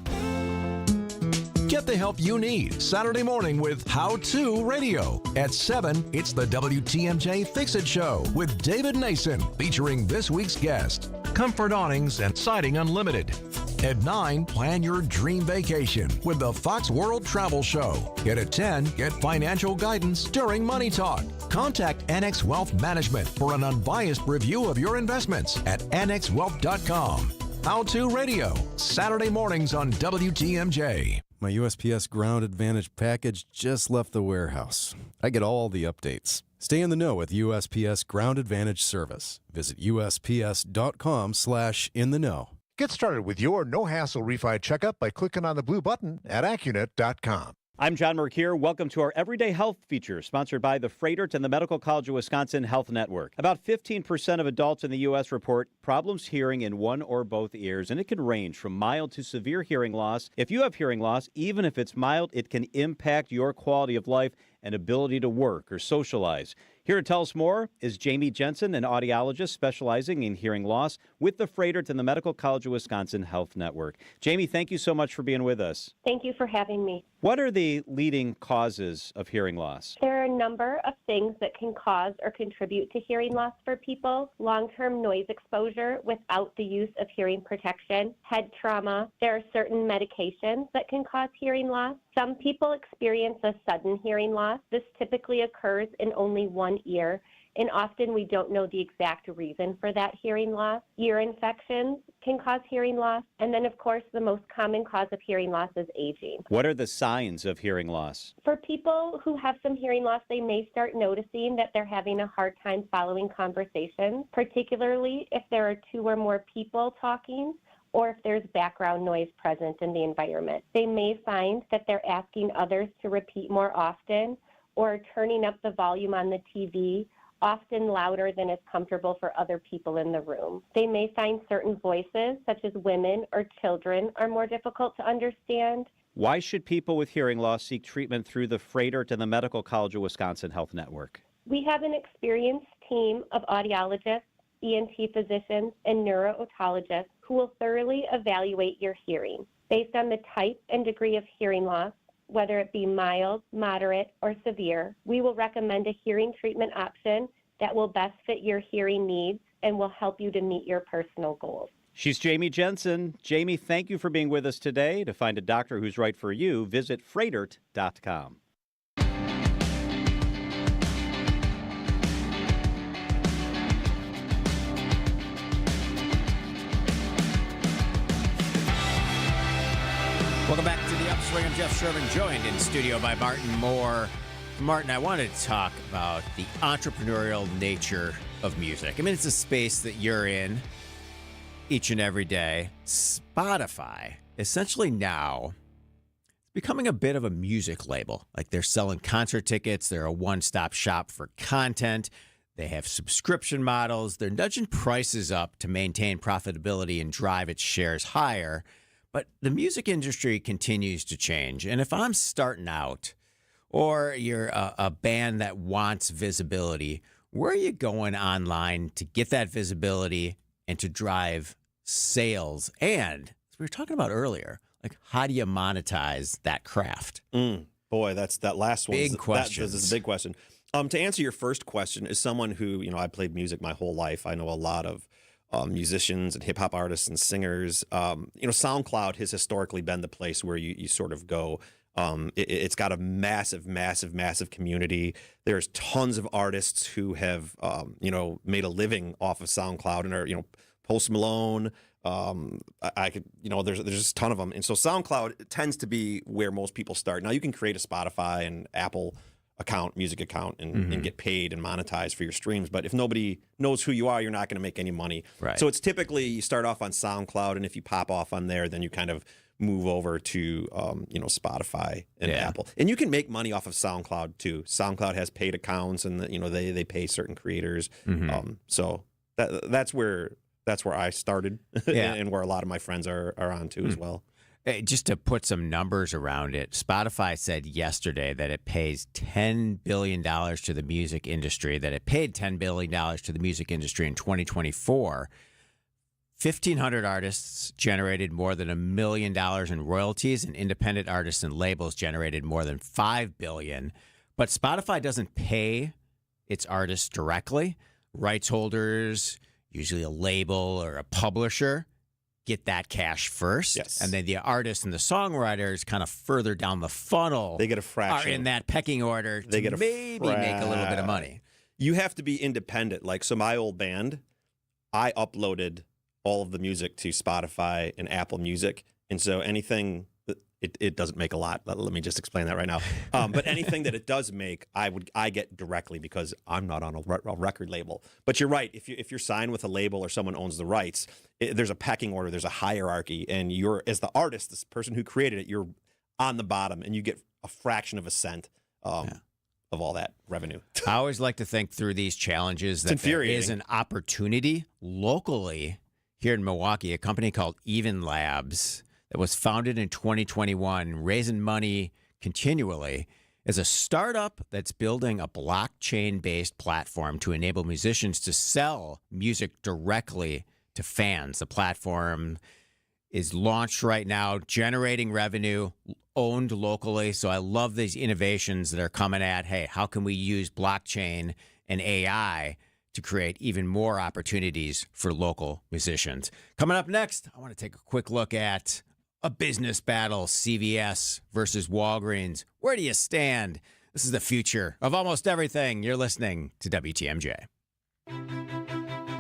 Get the help you need Saturday morning with How To Radio. At 7, it's the WTMJ Fix-It Show with David Nason, featuring this week's guest, Comfort Awnings and Siding Unlimited. At 9, plan your dream vacation with the Fox World Travel Show. Yet at 10, get financial guidance during Money Talk. Contact Annex Wealth Management for an unbiased review of your investments at annexwealth.com. How To Radio, Saturday mornings on WTMJ. My USPS Ground Advantage package just left the warehouse. I get all the updates. Stay in the know with USPS Ground Advantage service. Visit USPS.com/in-the-know. Get started with your no-hassle refi checkup by clicking on the blue button at Accunet.com. I'm John Mercure. Welcome to our Everyday Health feature, sponsored by the Freighter and the Medical College of Wisconsin Health Network. About 15% of adults in the U.S. report problems hearing in one or both ears, and it can range from mild to severe hearing loss. If you have hearing loss, even if it's mild, it can impact your quality of life and ability to work or socialize. Here to tell us more is Jamie Jensen, an audiologist specializing in hearing loss with the Freighter and the Medical College of Wisconsin Health Network. Jamie, thank you so much for being with us. Thank you for having me. What are the leading causes of hearing loss? There are a number of things that can cause or contribute to hearing loss for people. Long-term noise exposure without the use of hearing protection, head trauma. There are certain medications that can cause hearing loss. Some people experience a sudden hearing loss. This typically occurs in only one ear, and often we don't know the exact reason for that hearing loss. Ear infections can cause hearing loss. And then, of course, the most common cause of hearing loss is aging. What are the signs of hearing loss? For people who have some hearing loss, they may start noticing that they're having a hard time following conversations, particularly if there are two or more people talking, or if there's background noise present in the environment. They may find that they're asking others to repeat more often, or turning up the volume on the TV, often louder than is comfortable for other people in the room. They may find certain voices, such as women or children, are more difficult to understand. Why should people with hearing loss seek treatment through the Freighter and the Medical College of Wisconsin Health Network? We have an experienced team of audiologists, ENT physicians, and neuro-otologists who will thoroughly evaluate your hearing. Based on the type and degree of hearing loss, whether it be mild, moderate, or severe, we will recommend a hearing treatment option that will best fit your hearing needs and will help you to meet your personal goals. She's Jamie Jensen. Jamie, thank you for being with us today. To find a doctor who's right for you, visit freightert.com. Welcome back to the Upswing. I'm Jeff Sherman, joined in studio by Martin Moore. Martin, I wanted to talk about the entrepreneurial nature of music. I mean, it's a space that you're in each and every day. Spotify, essentially now, is becoming a bit of a music label. Like, they're selling concert tickets. They're a one-stop shop for content. They have subscription models. They're nudging prices up to maintain profitability and drive its shares higher. But the music industry continues to change. And if I'm starting out, or you're a band that wants visibility, where are you going online to get that visibility and to drive sales? And as we were talking about earlier, like, how do you monetize that craft? Boy, that last one. Big question. This is a big question. To answer your first question, as someone who, I played music my whole life, I know a lot of musicians and hip hop artists and singers. SoundCloud has historically been the place where you sort of go. It's got a massive, massive, massive community. There's tons of artists who have, made a living off of SoundCloud and are, Post Malone. I could, there's just a ton of them. And so SoundCloud tends to be where most people start. Now you can create a Spotify and Apple music account and get paid and monetize for your streams. But if nobody knows who you are, you're not going to make any money. Right. So it's typically you start off on SoundCloud, and if you pop off on there, then you kind of move over to Spotify and Apple. And you can make money off of SoundCloud too. SoundCloud has paid accounts, and they pay certain creators. So that's where I started, and where a lot of my friends are on too as well. Just to put some numbers around it, Spotify said yesterday that it pays $10 billion to the music industry, that it paid $10 billion to the music industry in 2024. 1,500 artists generated more than $1 million in royalties, and independent artists and labels generated more than $5 billion. But Spotify doesn't pay its artists directly. Rights holders, usually a label or a publisher, get that cash first. Yes. And then the artists and the songwriters kind of further down the funnel. They get a fraction. Are in that pecking order to maybe make a little bit of money. You have to be independent. Like, so my old band, I uploaded all of the music to Spotify and Apple Music. And so anything, it doesn't make a lot. Let me just explain that right now. But anything that it does make, I get directly because I'm not on a record label. But you're right. If you're signed with a label or someone owns the rights, there's a pecking order. There's a hierarchy. And you're, as the artist, this person who created it, you're on the bottom, and you get a fraction of a cent of all that revenue. I always like to think through these challenges that there is an opportunity locally here in Milwaukee, a company called Even Labs that was founded in 2021, raising money continually. is a startup that's building a blockchain-based platform to enable musicians to sell music directly to fans. The platform is launched right now, generating revenue, owned locally. So I love these innovations that are coming at, hey, how can we use blockchain and AI to create even more opportunities for local musicians? Coming up next, I want to take a quick look at a business battle, CVS versus Walgreens. Where do you stand? This is the future of almost everything. You're listening to WTMJ.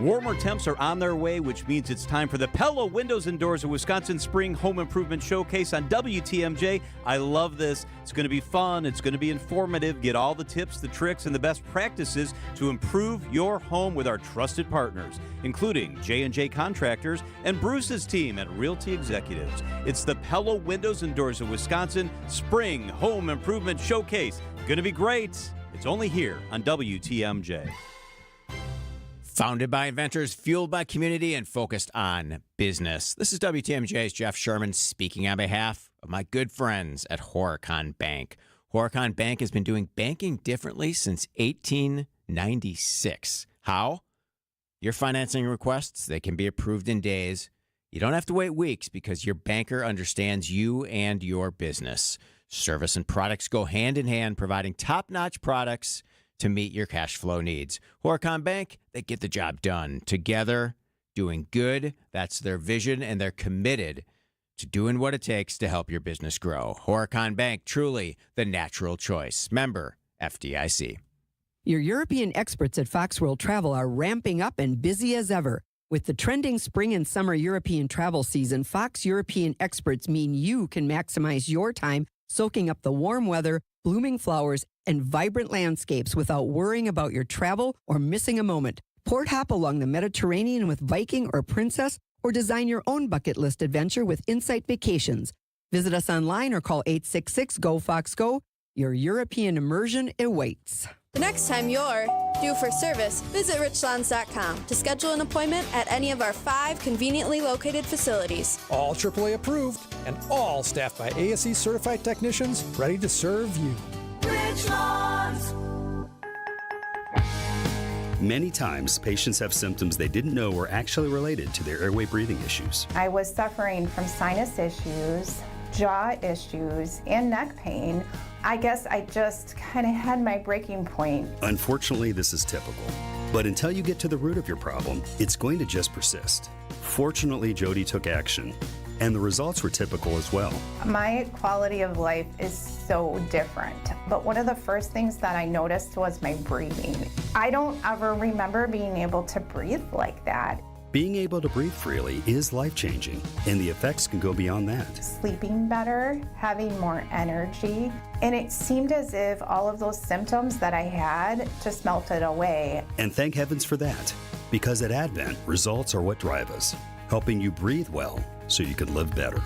Warmer temps are on their way, which means it's time for the Pella Windows and Doors of Wisconsin Spring Home Improvement Showcase on WTMJ. I love this. It's going to be fun. It's going to be informative. Get all the tips, the tricks, and the best practices to improve your home with our trusted partners, including J&J Contractors and Bruce's team at Realty Executives. It's the Pella Windows and Doors of Wisconsin Spring Home Improvement Showcase. Going to be great. It's only here on WTMJ. Founded by inventors, fueled by community, and focused on business. This is WTMJ's Jeff Sherman speaking on behalf of my good friends at Horicon Bank. Horicon Bank has been doing banking differently since 1896. How? Your financing requests, they can be approved in days. You don't have to wait weeks because your banker understands you and your business. Service and products go hand in hand, providing top-notch products to meet your cash flow needs. Horicon Bank, they get the job done. Together, doing good, that's their vision, and they're committed to doing what it takes to help your business grow. Horicon Bank, truly the natural choice. Member FDIC. Your European experts at Fox World Travel are ramping up and busy as ever. With the trending spring and summer European travel season, Fox European experts mean you can maximize your time soaking up the warm weather, blooming flowers, and vibrant landscapes without worrying about your travel or missing a moment. Port hop along the Mediterranean with Viking or Princess, or design your own bucket list adventure with Insight Vacations. Visit us online or call 866-GO-FOX-GO. Your European immersion awaits. The next time you're due for service, visit richlands.com to schedule an appointment at any of our 5 conveniently located facilities. All AAA approved and all staffed by ASE certified technicians ready to serve you. Richlands. Many times, patients have symptoms they didn't know were actually related to their airway breathing issues. I was suffering from sinus issues, jaw issues, and neck pain. I guess I just kind of had my breaking point. Unfortunately, this is typical. But until you get to the root of your problem, it's going to just persist. Fortunately, Jody took action, and the results were typical as well. My quality of life is so different, but one of the first things that I noticed was my breathing. I don't ever remember being able to breathe like that. Being able to breathe freely is life-changing, and the effects can go beyond that. Sleeping better, having more energy, and it seemed as if all of those symptoms that I had just melted away. And thank heavens for that, because at Advent, results are what drive us, helping you breathe well so you can live better.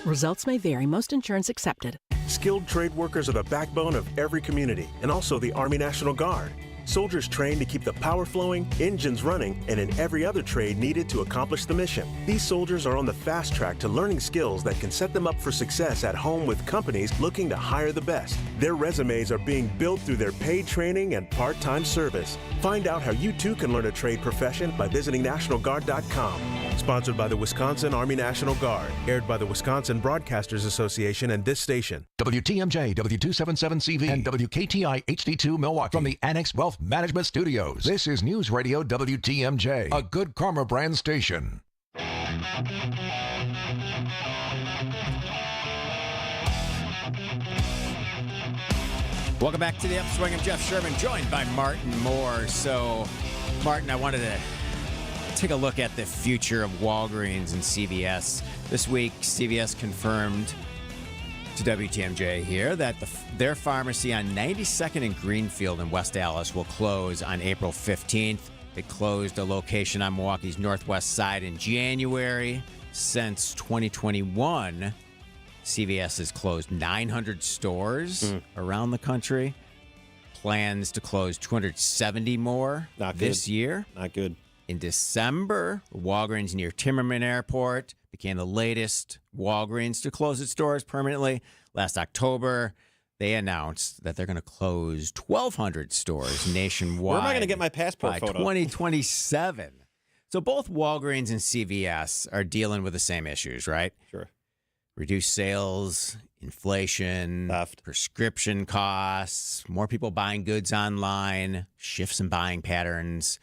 Results may vary. Most insurance accepted. Skilled trade workers are the backbone of every community, and also the Army National Guard. Soldiers trained to keep the power flowing, engines running, and in every other trade needed to accomplish the mission. These soldiers are on the fast track to learning skills that can set them up for success at home with companies looking to hire the best. Their resumes are being built through their paid training and part-time service. Find out how you too can learn a trade profession by visiting NationalGuard.com. Sponsored by the Wisconsin Army National Guard. Aired by the Wisconsin Broadcasters Association and this station. WTMJ, W277CV, and WKTI HD2 Milwaukee. From the Annex Wealth Management Studios. This is News Radio WTMJ, a Good Karma brand station. Welcome back to the Upswing. I'm Jeff Sherman, joined by Martin Moore. So, Martin, I wanted to take a look at the future of Walgreens and CVS. This week, CVS confirmed to WTMJ here that their pharmacy on 92nd and Greenfield in West Allis will close on April 15th. It closed a location on Milwaukee's northwest side in January. Since 2021, CVS has closed 900 stores around the country. Plans to close 270 more this year. Not good. In December, Walgreens near Timmerman Airport became the latest Walgreens to close its doors permanently. Last October, they announced that they're going to close 1,200 stores nationwide. Where am I going to get my passport by photo? 2027. So both Walgreens and CVS are dealing with the same issues, right? Sure. Reduced sales, inflation, theft, prescription costs, more people buying goods online, shifts in buying patterns.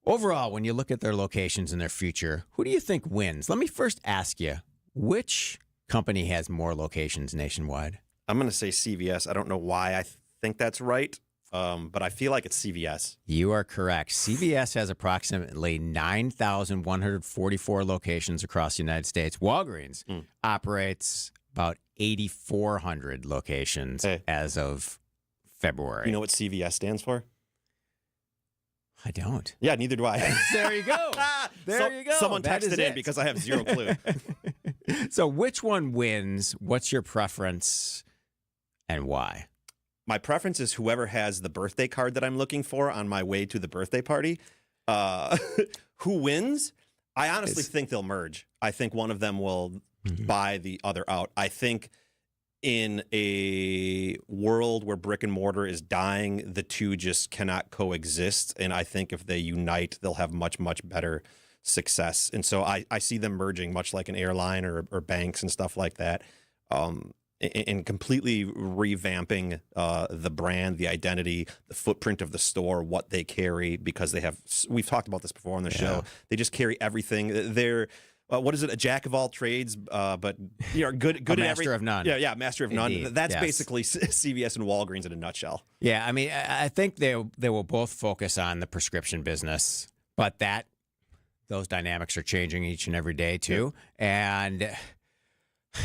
Overall, when you look at their locations and their future, who do you think wins? Let me first ask you, which company has more locations nationwide? I'm going to say CVS. I don't know why I think that's right, but I feel like it's CVS. You are correct. CVS has approximately 9,144 locations across the United States. Walgreens operates about 8,400 locations as of February. You know what CVS stands for? I don't. Yeah, neither do I. There you go. There you go. Someone That texted is in it. because I have zero clue. So which one wins? What's your preference and why? My preference is whoever has the birthday card that I'm looking for on my way to the birthday party. Who wins? I honestly think they'll merge. I think one of them will buy the other out. I think in a world where brick and mortar is dying, the two just cannot coexist. And I think if they unite, they'll have much, much better success. And so I see them merging, much like an airline or banks and stuff like that, and completely revamping the brand, the identity, the footprint of the store, what they carry, because they have, we've talked about this before on the show, they just carry everything. They're, what is it? A jack of all trades, but good at master of none. Yeah, master of none. Indeed. That's Yes. basically CVS and Walgreens in a nutshell. Yeah, I mean, I think they will both focus on the prescription business, but those dynamics are changing each and every day too. And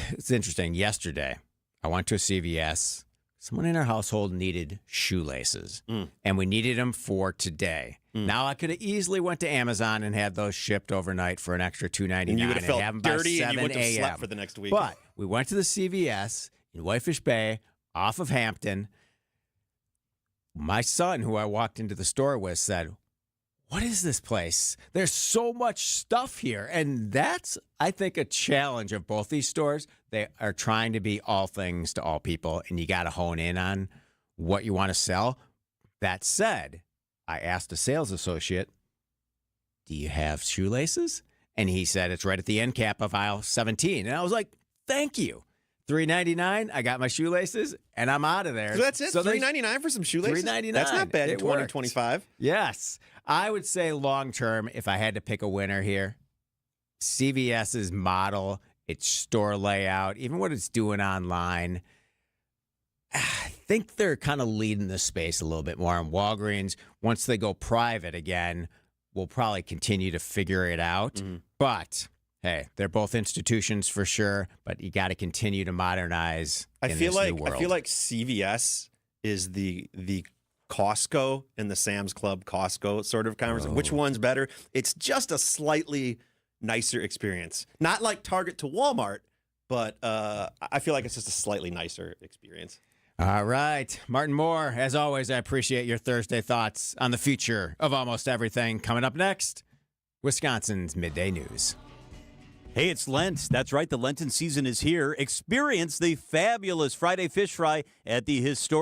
it's interesting. Yesterday, I went to a CVS. Someone in our household needed shoelaces, and we needed them for today. Now I could have easily went to Amazon and had those shipped overnight for an extra $2.99. And you would have felt have them by dirty and you 7 wouldn't have slept a.m. for the next week. But we went to the CVS in Whitefish Bay off of Hampton. My son, who I walked into the store with, said, "What is this place? There's so much stuff here." And that's, I think, a challenge of both these stores. They are trying to be all things to all people, and you got to hone in on what you want to sell. That said, I asked a sales associate, "Do you have shoelaces?" And he said, "It's right at the end cap of aisle 17. And I was like, "Thank you. $3.99. I got my shoelaces, and I'm out of there." So that's it? So $3.99 for some shoelaces? $3.99. That's not bad in It 2025. Yes. I would say long term, if I had to pick a winner here, CVS's model, its store layout, even what it's doing online, I think they're kind of leading the space a little bit more. And Walgreens, once they go private again, will probably continue to figure it out. But hey, they're both institutions for sure, but you got to continue to modernize. I in feel this new like world. CVS is the Costco and the Sam's Club Costco sort of conversation. Which one's better? It's just a slightly nicer experience. Not like Target to Walmart, but I feel like it's just a slightly nicer experience. All right. Martin Moore, as always, I appreciate your Thursday thoughts on the future of almost everything. Coming up next, Wisconsin's Midday News. Hey, it's Lent. That's right. The Lenten season is here. Experience the fabulous Friday Fish Fry at the historic